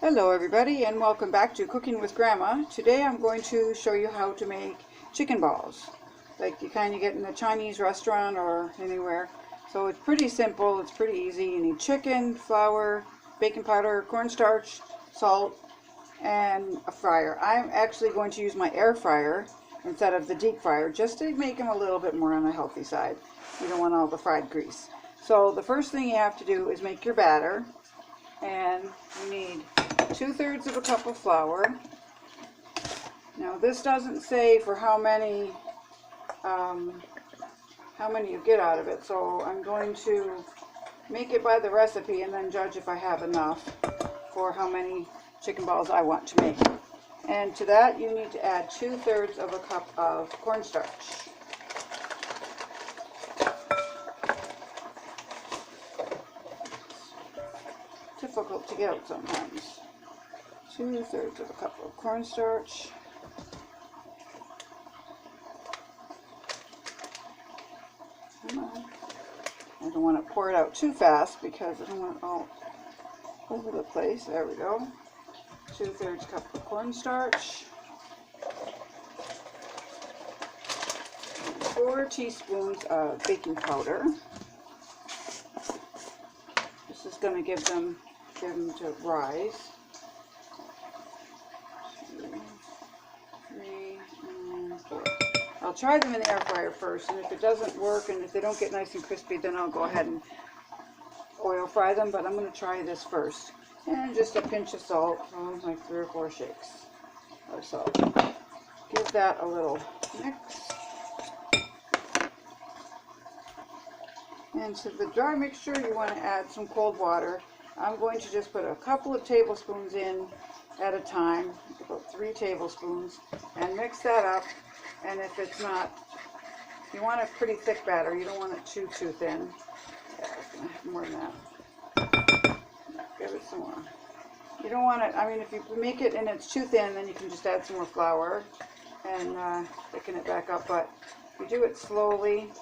Hello everybody, and welcome back to Cooking with Grandma. Today I'm going to show you how to make chicken balls like you kind of get in a Chinese restaurant or anywhere. So it's pretty simple, it's pretty easy. You need chicken, flour, baking powder, cornstarch, salt, and a fryer. I'm actually going to use my air fryer instead of the deep fryer just to make them a little bit more on the healthy side. You don't want all the fried grease. So the first thing you have to do is make your batter, and you need 2/3 of a cup of flour. Now this doesn't say for how many you get out of it, so I'm going to make it by the recipe and then judge if I have enough for how many chicken balls I want to make. And to that you need to add 2/3 of a cup of cornstarch. Difficult to get out sometimes. 2/3 of a cup of cornstarch. I don't want to pour it out too fast because I don't want it all over the place. There we go. 2/3 cup of cornstarch. 4 teaspoons of baking powder. This is going to give them to rise. 2, 3, and 4. I'll try them in the air fryer first, and if it doesn't work and if they don't get nice and crispy, then I'll go ahead and oil fry them, but I'm going to try this first. And just a pinch of salt, like 3 or 4 shakes of salt. Give that a little mix. And to the dry mixture, you want to add some cold water. I'm going to just put a couple of tablespoons in at a time, about 3 tablespoons, and mix that up. And if it's not, you want a pretty thick batter, you don't want it too thin. Yeah, it's going to have more than that. Give it some more. You don't want it, I mean, if you make it and it's too thin, then you can just add some more flour and thicken it back up. But if you do it slowly,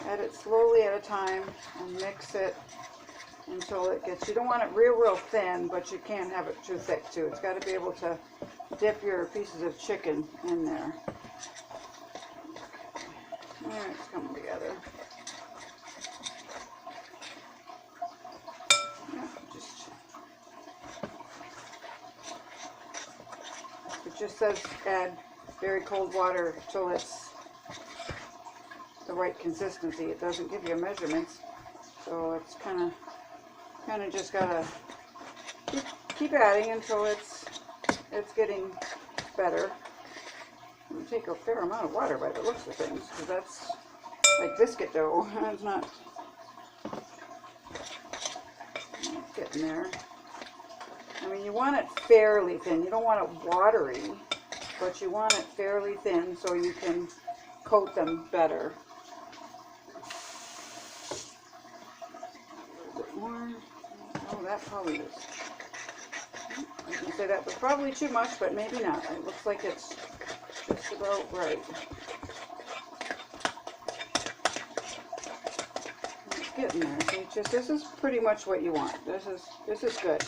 add it slowly at a time and mix it until it gets, you don't want it real thin, but you can't have it too thick too. It's got to be able to dip your pieces of chicken in there. Alright, it's coming together. Yeah, it just says add very cold water till it's the right consistency. It doesn't give you measurements, so it's kind of just gotta keep adding until it's getting better. You take a fair amount of water by the looks of things, because that's like biscuit dough. It's not getting there. I mean, you want it fairly thin. You don't want it watery, but you want it fairly thin so you can coat them better. A little bit more. Oh, that probably is. I can say that was probably too much, but maybe not. It looks like it's just about right. It's getting there. See, this is pretty much what you want. This is good.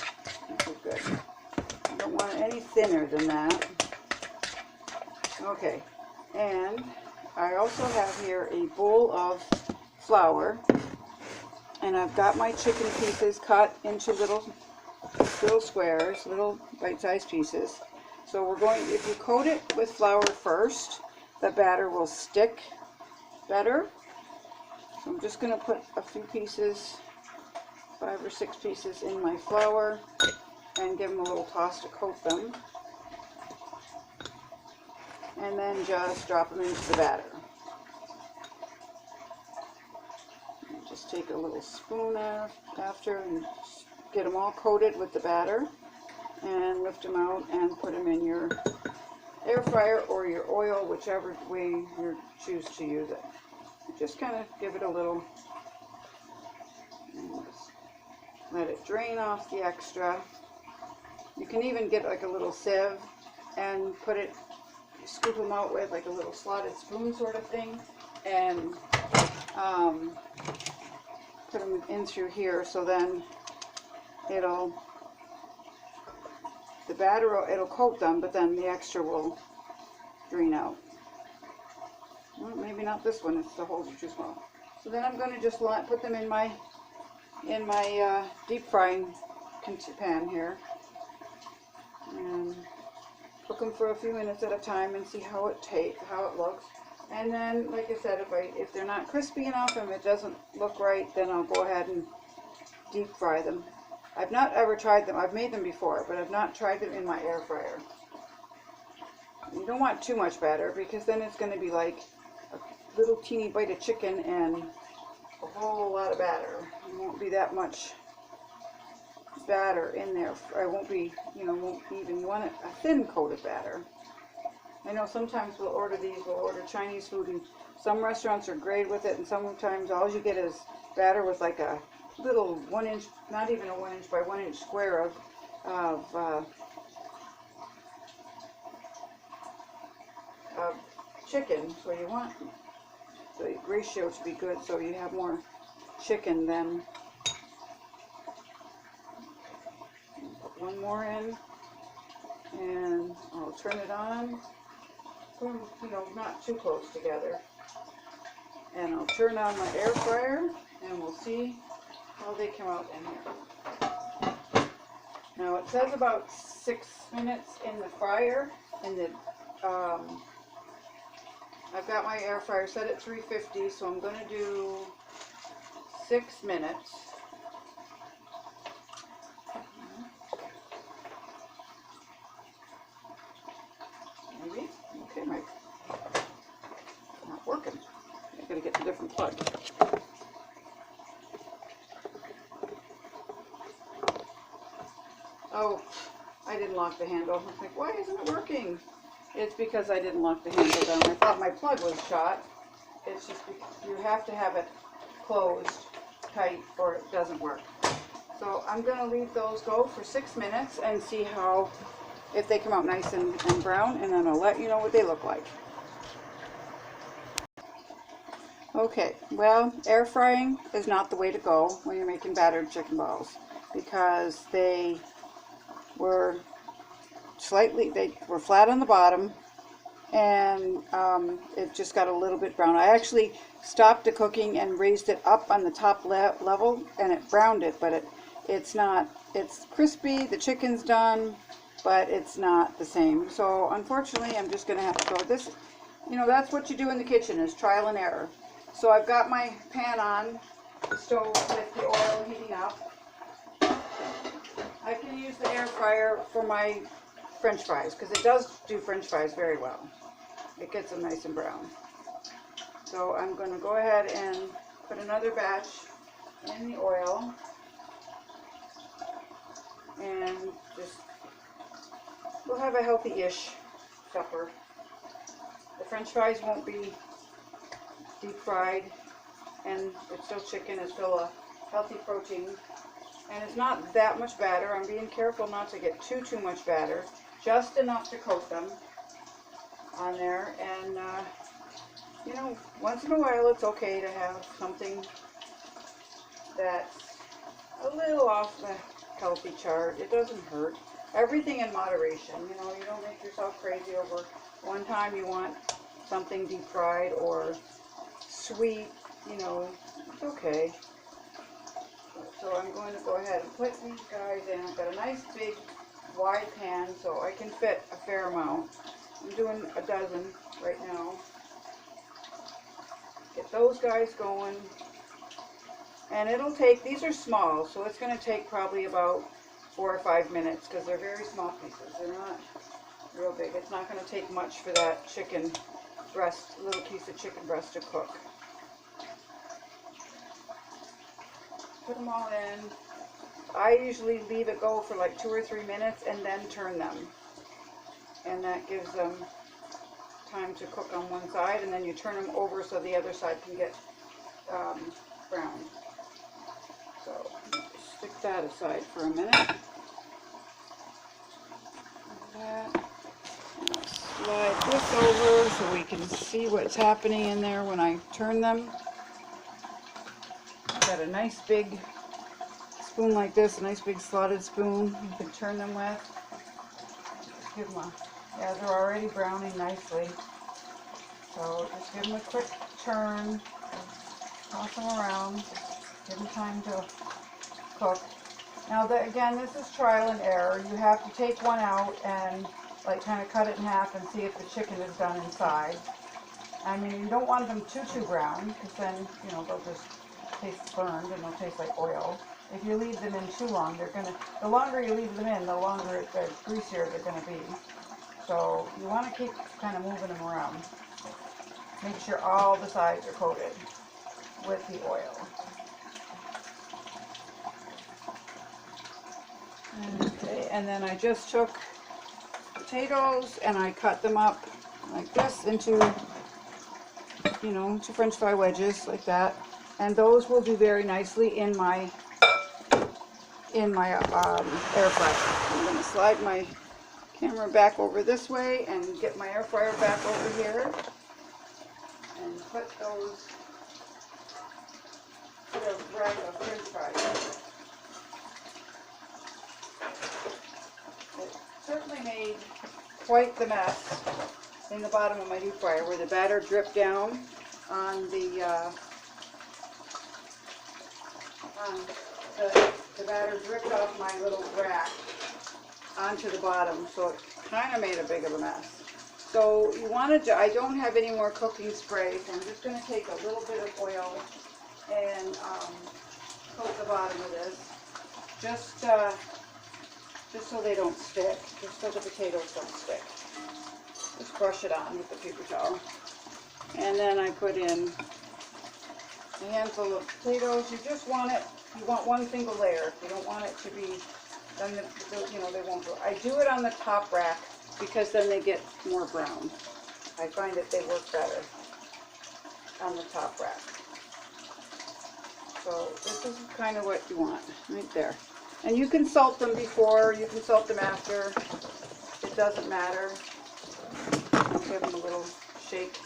This is good. You don't want it any thinner than that. Okay, and I also have here a bowl of flour, and I've got my chicken pieces cut into little squares, little bite-sized pieces. So we're going, if you coat it with flour first, the batter will stick better. So I'm just going to put a few pieces, 5 or 6 pieces in my flour, and give them a little toss to coat them. And then just drop them into the batter. And just take a little spoon after and get them all coated with the batter, and lift them out and put them in your air fryer or your oil, whichever way you choose to use it. Just kind of give it a little, and just let it drain off the extra. You can even get like a little sieve and scoop them out with like a little slotted spoon sort of thing, and put them in through here, so then it'll the batter, it'll coat them, but then the extra will drain out. Well, maybe not this one, it's the holes are too small. So then I'm going to just put them in my deep frying pan here, and cook them for a few minutes at a time and see how it looks. And then, like I said, if they're not crispy enough and it doesn't look right, then I'll go ahead and deep fry them. I've not ever tried them. I've made them before, but I've not tried them in my air fryer. You don't want too much batter, because then it's going to be like a little teeny bite of chicken and a whole lot of batter. It won't be that much batter in there. I won't be, won't even want a thin coat of batter. I know sometimes we'll order Chinese food, and some restaurants are great with it, and sometimes all you get is batter with like a little 1 inch, not even a 1 inch by 1 inch square of chicken. So you want the ratio to be good, so you have more chicken than. Put one more in, and I'll turn it on. Not too close together. And I'll turn on my air fryer, and we'll see how they come out in here. Now it says about 6 minutes in the fryer, I've got my air fryer set at 350, so I'm going to do 6 minutes. Maybe? Okay, Mike. Not working. I gotta get a different plug. Oh, I didn't lock the handle. I was like, why isn't it working? It's because I didn't lock the handle down. I thought my plug was shot. It's just because you have to have it closed tight or it doesn't work. So I'm going to leave those go for 6 minutes and see if they come out nice and brown, and then I'll let you know what they look like. Okay, well, air frying is not the way to go when you're making battered chicken balls, because they were flat on the bottom, and it just got a little bit brown. I actually stopped the cooking and raised it up on the top level, and it browned it, but it's crispy, the chicken's done, but it's not the same. So unfortunately, I'm just going to have to throw this. That's what you do in the kitchen, is trial and error. So I've got my pan on the stove with the oil heating up. I can use the air fryer for my French fries, because it does do French fries very well. It gets them nice and brown. So I'm going to go ahead and put another batch in the oil, and we'll have a healthy-ish supper. The French fries won't be deep fried, and it's still chicken, it's still a healthy protein, and it's not that much batter. I'm being careful not to get too much batter, just enough to coat them on there. And once in a while it's okay to have something that's a little off the healthy chart. It doesn't hurt. Everything in moderation. You don't make yourself crazy over one time you want something deep fried or sweet. It's okay. So I'm going to go ahead and put these guys in. I've got a nice big wide pan, so I can fit a fair amount. I'm doing a dozen right now. Get those guys going. And it'll take, these are small, so it's going to take probably about 4 or 5 minutes, because they're very small pieces. They're not real big. It's not going to take much for that chicken breast, little piece of chicken breast to cook. Put them all in. I usually leave it go for like 2 or 3 minutes and then turn them. And that gives them time to cook on one side, and then you turn them over so the other side can get brown. So stick that aside for a minute. Slide this over so we can see what's happening in there when I turn them. I've got a nice big spoon like this, a nice big slotted spoon you can turn them with. give them yeah, they're already browning nicely. So just give them a quick turn, toss them around, give them time to cook. Now again, this is trial and error. You have to take one out and like kind of cut it in half and see if the chicken is done inside. I mean, you don't want them too brown, because then, you know, they'll just taste burned and they'll taste like oil. If you leave them in too long, the longer you leave them in, the longer, the greasier they're gonna be. So you want to keep kind of moving them around. Make sure all the sides are coated with the oil. Okay, and then I just took potatoes and I cut them up like this into, you know, into French fry wedges like that. And those will do very nicely in my air fryer. I'm going to slide my camera back over this way and get my air fryer back over here and put a rag of French fries. It certainly made quite the mess in the bottom of my deep fryer where the batter dripped down on the batter dripped off my little rack onto the bottom, so it kind of made a big of a mess. So you want to, I don't have any more cooking spray, so I'm just going to take a little bit of oil and coat the bottom of this, just so they don't stick, just so the potatoes don't stick. Just brush it on with the paper towel. And then I put in a handful of potatoes. You just want it, you want one single layer. You don't want it to be, then you know, they won't go. I do it on the top rack because then they get more brown. I find that they work better on the top rack. So this is kind of what you want right there. And you can salt them before, you can salt them after. It doesn't matter. I'll give them a little shake.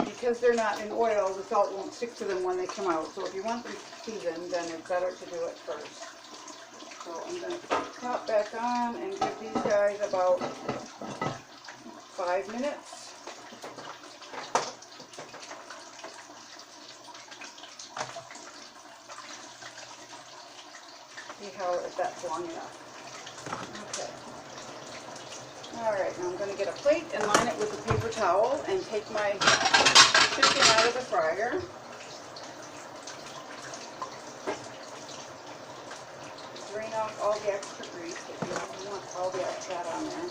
Because they're not in oil, the salt won't stick to them when they come out. So if you want them seasoned, then it's better to do it first. So I'm going to put the top back on and give these guys about 5 minutes. See how, if that's long enough. Okay. Alright, now I'm going to get a plate and line it with a paper towel and take my chicken out of the fryer. Drain out all the extra grease, if you don't want all the fat on there.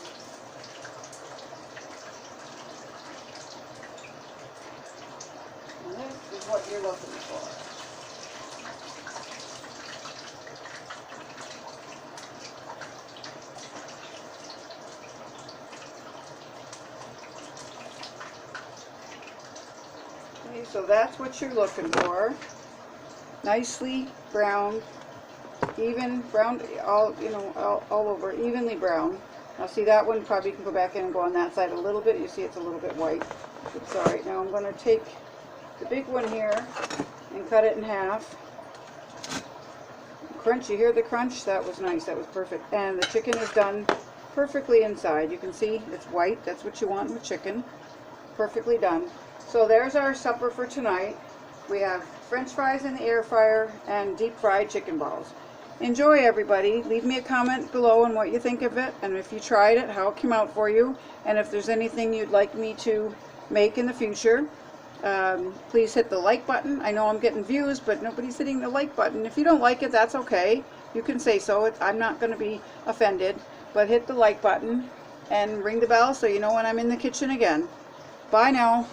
And this is what you're looking for. So that's what you're looking for. Nicely browned, even browned, all over, evenly brown. Now see, that one probably can go back in and go on that side a little bit. You see it's a little bit white. It's all right. Now I'm going to take the big one here and cut it in half. Crunch, you hear the crunch? That was nice. That was perfect. And the chicken is done perfectly inside. You can see it's white. That's what you want with chicken. Perfectly done. So there's our supper for tonight. We have French fries in the air fryer and deep fried chicken balls. Enjoy, everybody. Leave me a comment below on what you think of it, and if you tried it, how it came out for you, and if there's anything you'd like me to make in the future. Please hit the like button. I know I'm getting views, but nobody's hitting the like button. If you don't like it, that's okay. You can say so. I'm not going to be offended, but hit the like button and ring the bell so you know when I'm in the kitchen again. Bye now.